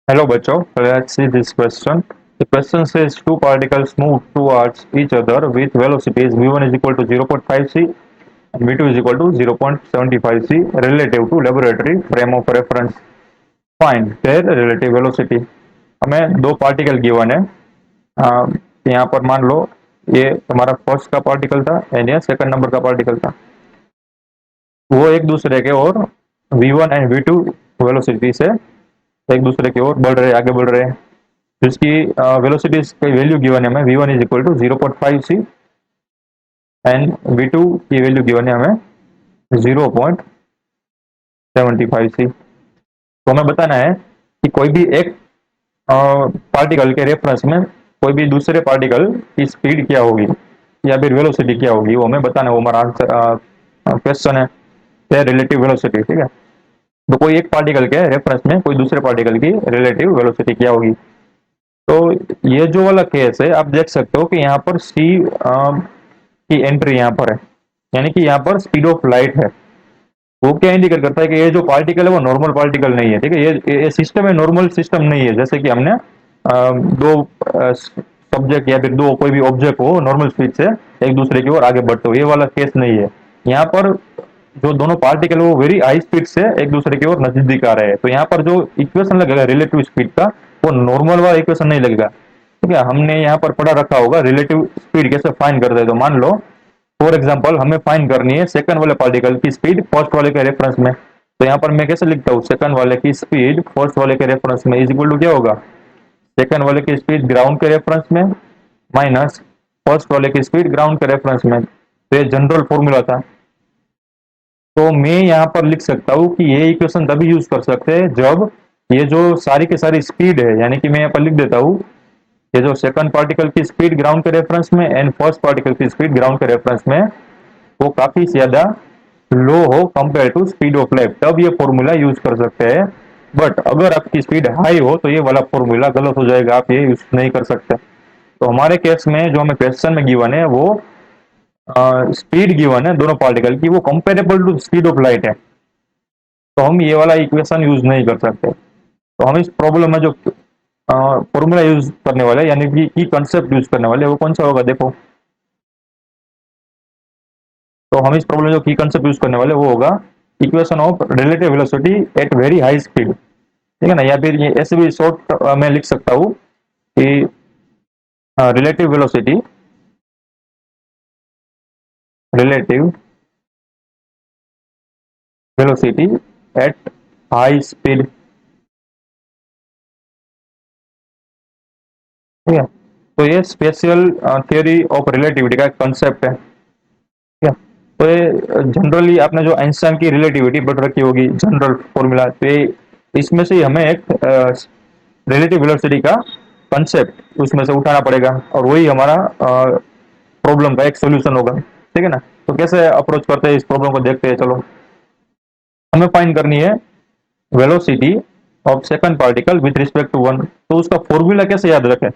Hello, Bacho. Let's see this question. The question says two particles move towards each other with velocities v1 is equal to 0.5 c and v2 is equal to 0.75 c relative to laboratory frame of reference. Find their relative velocity. हमें दो particle given है। यहाँ पर मान लो ये तुम्हारा first का particle था एंड ये सेकंड नंबर का पार्टिकल था। वो एक दूसरे के और v1 एंड v2 वेलोसिटी से एक दूसरे की ओर बढ़ रहे आगे बढ़ रहे हैं। जिसकी वेलोसिटी की वैल्यू गिवन है हमें v1 is equal to 0.5 c and v2 की वैल्यू गिवन है हमें 0.75 c। तो हमें बताना है कि कोई भी एक पार्टिकल के रेफरेंस में कोई भी दूसरे पार्टिकल की स्पीड क्या होगी या फिर वेलोसिटी क्या होगी, वो हमें बताना है। वो हमारा आंसर क्वेश्चन है रिलेटिव वेलोसिटी। ठीक है, तो कोई एक पार्टिकल के रेफरेंस में कोई दूसरे पार्टिकल की रिलेटिव वेलोसिटी क्या होगी। तो ये जो वाला केस है आप देख सकते हो कि यहाँ पर सी की एंट्री यहाँ पर है, यानी कि यहाँ पर स्पीड ऑफ लाइट है। वो क्या इंडिकेट करता है कि ये जो पार्टिकल है वो नॉर्मल पार्टिकल नहीं है। ठीक है, ये सिस्टम है, नॉर्मल सिस्टम नहीं है। जैसे कि हमने दो सब्जेक्ट या फिर दो कोई भी ऑब्जेक्ट हो नॉर्मल स्पीड से एक दूसरे की ओर आगे बढ़ते हो, ये वाला केस नहीं है। यहाँ पर जो दोनों पार्टिकल वो वेरी हाई स्पीड से एक दूसरे की ओर नजदीक आ रहे हैं, तो यहाँ पर जो इक्वेशन लगेगा रिलेटिव स्पीड का वो नॉर्मल वाला इक्वेशन नहीं लगेगा। ठीक है, हमने यहाँ पर पढ़ा रखा होगा रिलेटिव स्पीड कैसे फाइंड करते हैं। तो मान लो फॉर एग्जाम्पल हमें फाइंड करनी है सेकंड वाले पार्टिकल की स्पीड फर्स्ट वाले के रेफरेंस में। तो यहाँ पर मैं कैसे लिखता हूँ, सेकंड वाले की स्पीड फर्स्ट वाले के रेफरेंस में इज इक्वल टू क्या होगा, सेकंड वाले की स्पीड ग्राउंड के रेफरेंस में माइनस फर्स्ट वाले की स्पीड ग्राउंड के रेफरेंस में। तो ये जनरल फॉर्मूला था। तो मैं यहाँ पर लिख सकता हूँ कि ये इक्वेशन तभी यूज कर सकते हैं जब ये जो सारी की सारी स्पीड है, यानी कि मैं यहाँ पर लिख देता हूँ ये जो सेकंड पार्टिकल की स्पीड ग्राउंड के रेफरेंस में एंड फर्स्ट पार्टिकल की स्पीड ग्राउंड के रेफरेंस में वो काफी ज्यादा लो हो compare to speed of light, तब ये फॉर्मूला यूज कर सकते हैं। बट अगर आपकी स्पीड हाई हो तो ये वाला फॉर्मूला गलत हो जाएगा, आप ये यूज नहीं कर सकते। तो हमारे केस में जो हमें क्वेश्चन में गिवन है वो स्पीड गिवन है दोनों पार्टिकल की, वो comparable to speed of light है, तो हम ये वाला इक्वेशन यूज नहीं कर सकते। तो हम इस प्रॉब्लम में जो फॉर्मूला यूज करने वाले यानी कि की कंसेप्ट यूज करने वाले वो कौन सा होगा, देखो। तो हम इस प्रॉब्लम में जो की कंसेप्ट यूज करने वाले वो होगा equation of relative velocity at very high speed. ठीक है ना, या फिर ये ऐसे भी शॉर्ट में लिख सकता हूँ कि relative velocity relative velocity at high speed. ठीक है, तो ये स्पेशल थ्योरी ऑफ रिलेटिविटी का कंसेप्ट है। ठीक है, तो ये जनरली आपने जो आइंस्टाइन की रिलेटिविटी पढ़ रखी होगी जनरल फॉर्मूला, तो ये इसमें से हमें एक रिलेटिव वेलोसिटी का कंसेप्ट उसमें से उठाना पड़ेगा और वही हमारा प्रॉब्लम का एक सोल्यूशन होगा। ठीक है ना, तो कैसे अप्रोच करते हैं इस प्रॉब्लम को देखते हैं। चलो, हमें फाइंड करनी है velocity of second particle with respect to one. तो उसका फॉर्मूला कैसे याद रखें,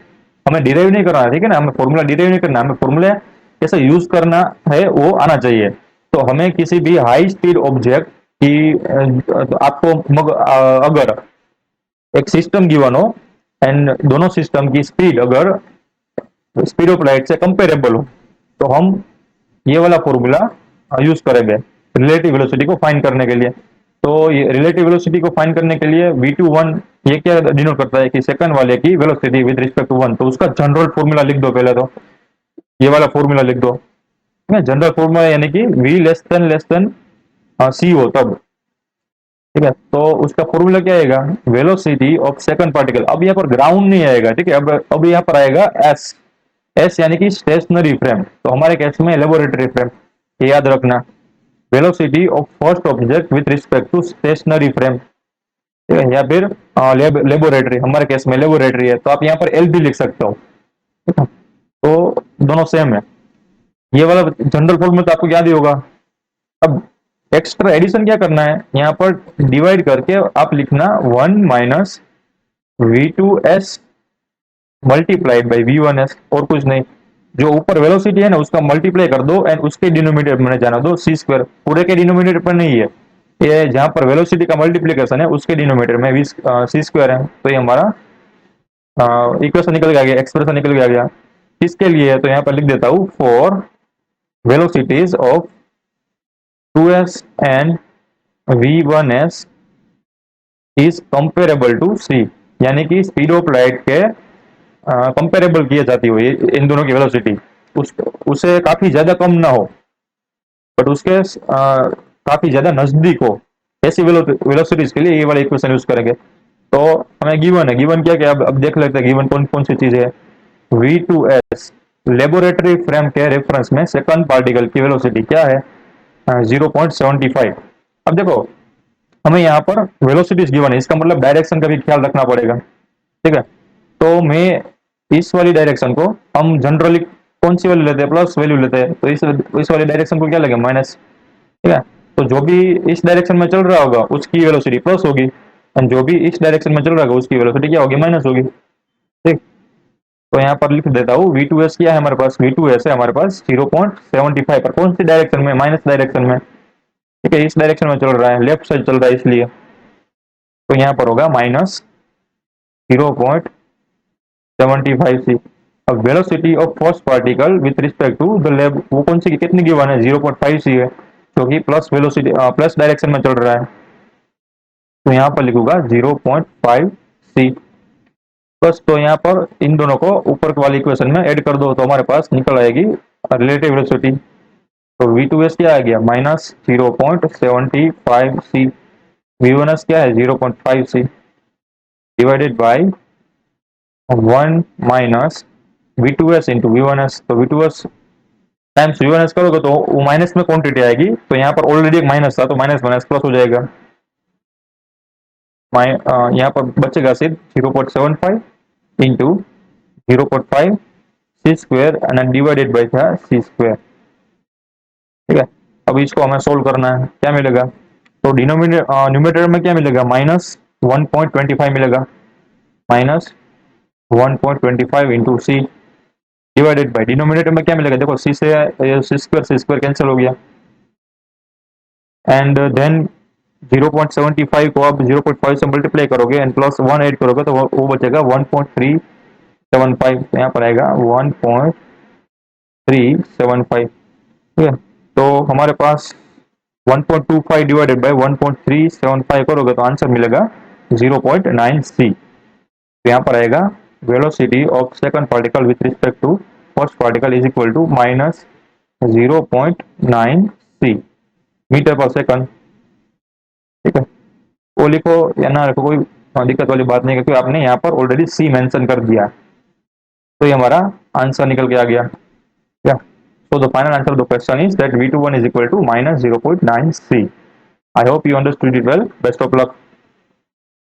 हमें डिराइव नहीं करना है। ठीक है ना, हमें फॉर्मूला डिराइव नहीं करना, हमें फॉर्मूला कैसे यूज करना है वो आना चाहिए। तो हमें किसी भी हाई स्पीड ऑब्जेक्ट की आपको अगर एक सिस्टम गिवन हो एंड दोनों सिस्टम की स्पीड अगर स्पीड ऑफ लाइट से कंपेरेबल हो, तो हम ये वाला फॉर्मूला यूज करेंगे रिलेटिव वेलोसिटी को फाइंड करने के लिए। तो ये रिलेटिव वेलोसिटी को फाइंड करने के लिए v21 ये क्या डिनोट करता है कि सेकंड वाले की velocity with respect to one. तो उसका जनरल फॉर्मूला लिख दो पहले, तो ये वाला फॉर्मूला लिख दो। जनरल फॉर्मूला यानी कि v लेस देन सी हो तब। ठीक है, तो उसका फॉर्मूला क्या आएगा, वेलोसिटी ऑफ सेकंड पार्टिकल। अब यहाँ पर ग्राउंड नहीं आएगा। ठीक है, अब यहाँ पर आएगा एस। एस यानी कि स्टेशनरी फ्रेम, तो हमारे केस में लेबोरेटरी फ्रेम, ये याद रखना। Velocity of first object with respect to stationary frame. ठीक है, या फिर लेबोरेटरी, हमारे केस में लेबोरेटरी है तो आप यहाँ पर एल भी लिख सकते हो। ठीक है, तो दोनों सेम है। ये वाला जनरल फॉर्मूला तो आपको याद ही होगा। अब एक्स्ट्रा एडिशन क्या करना है, यहाँ पर डिवाइड करके आप लिखना 1 minus v2s multiplied by v1s, और कुछ नहीं। जो ऊपर वेलोसिटी है ना उसका मल्टीप्लाई कर दो एंड उसके डिनोमिनेटर में जाना दो सी स्क्वायर, पूरे के डिनोमिनेटर पर नहीं है। ये जहां पर वेलोसिटी का मल्टीप्लीकेशन है उसके डिनोमिनेटर में वी सी स्क्वायर है, तो ये हमारा इक्वेशन निकल के आ गया, एक्सप्रेशन निकल के आ गया। किसके लिए है तो यहाँ पर लिख देता हूँ, for velocities of 2s and v1s is comparable to c, यानी कि स्पीड ऑफ लाइट के कंपेरेबल किए जाती हो ये इन दोनों की वेलोसिटी, उस उसे काफी ज्यादा कम ना हो बट उसके काफी ज्यादा नजदीक हो, ऐसी वेलोसिटीज के लिए ये वाला इक्वेशन यूज करेंगे। तो हमें गिवन है, गिवन क्या क्या अब देख लेते हैं गिवन कौन कौन सी चीज है। V2s लेबोरेटरी फ्रेम के रेफरेंस में सेकंड पार्टिकल की वेलोसिटी क्या है, 0.75। अब देखो हमें यहाँ पर वेलोसिटीज गिवन है, इसका मतलब डायरेक्शन का भी ख्याल रखना पड़ेगा, ठीक है। तो मैं इस वाली डायरेक्शन को हम जनरली कौन सी वैल्यू लेते हैं, प्लस वैल्यू लेते हैं, तो इस वाली डायरेक्शन को क्या लगे, माइनस, ठीक है। तो जो भी इस डायरेक्शन में चल रहा होगा उसकी वेलोसिटी प्लस होगी, और जो भी इस डायरेक्शन में चल रहा होगा उसकी वेलोसिटी क्या होगी, माइनस होगी, ठीक। तो यहाँ पर लिख देता हूँ V2s क्या है हमारे पास, V2s है हमारे पास 0.75 पर, कौन सी डायरेक्शन में, माइनस डायरेक्शन में, ठीक है, इस डायरेक्शन में चल रहा है, लेफ्ट साइड चल रहा है इसलिए, तो यहाँ पर होगा माइनस 0.75 c। अब velocity of first particle with respect to the lab, वो कौन सी कितनी गिवन है, 0.5 c है, क्योंकि प्लस वेलोसिटी प्लस डायरेक्शन में चल रहा है, तो यहाँ पर लिखूंगा 0.5 c बस। तो यहाँ पर इन दोनों को ऊपर वाली इक्वेशन में ऐड कर दो तो हमारे पास निकल आएगी रिलेटिव वेलोसिटी। तो V2s क्या आ गया, माइनस 0.75 c, V1s क्या है 0.5 c divided by 1 minus V2s into V1s। तो V2s टाइम्स V1s करोगे तो वो माइनस में क्वांटिटी आएगी, तो यहाँ पर ऑलरेडी एक माइनस था तो माइनस माइनस प्लस हो जाएगा, यहाँ पर बचेगा सिर्फ 0.75 into 0.5 C square and divided by था सी स्क्वायर, ठीक है। अब इसको हमें सोल्व करना है, क्या मिलेगा, तो डिनोमिनेटर न्यूमरेटर में क्या मिलेगा, माइनस 1.25 मिलेगा, minus 1.25 into C divided by denominator में क्या मिलेगा, देखो सी से सी स्क्वायर कैंसिल हो गया, एंड देन 0.75 को आप 0.5 से मल्टीप्लाई करोगे एंड प्लस 1 ऐड करोगे तो वो बचेगा 1.375, तो यहाँ पर आएगा 1.375, ठीक है। तो हमारे पास 1.25 डिवाइडेड बाय 1.375 करोगे तो आंसर मिलेगा 0.9 c। तो यहाँ पर आएगा velocity of second particle with respect to first particle is equal to minus 0.9 c metre पर सेकंड, ठीक है। वो लिखो या ना लिखो कोई दिक्कत वाली बात नहीं है, क्योंकि आपने यहाँ पर ऑलरेडी c मेंशन कर दिया, तो ये हमारा आंसर निकल के आ गया क्या। So the final answer of the question is that V21 is equal to minus 0.9 c. I hope you understood it well. Best of luck.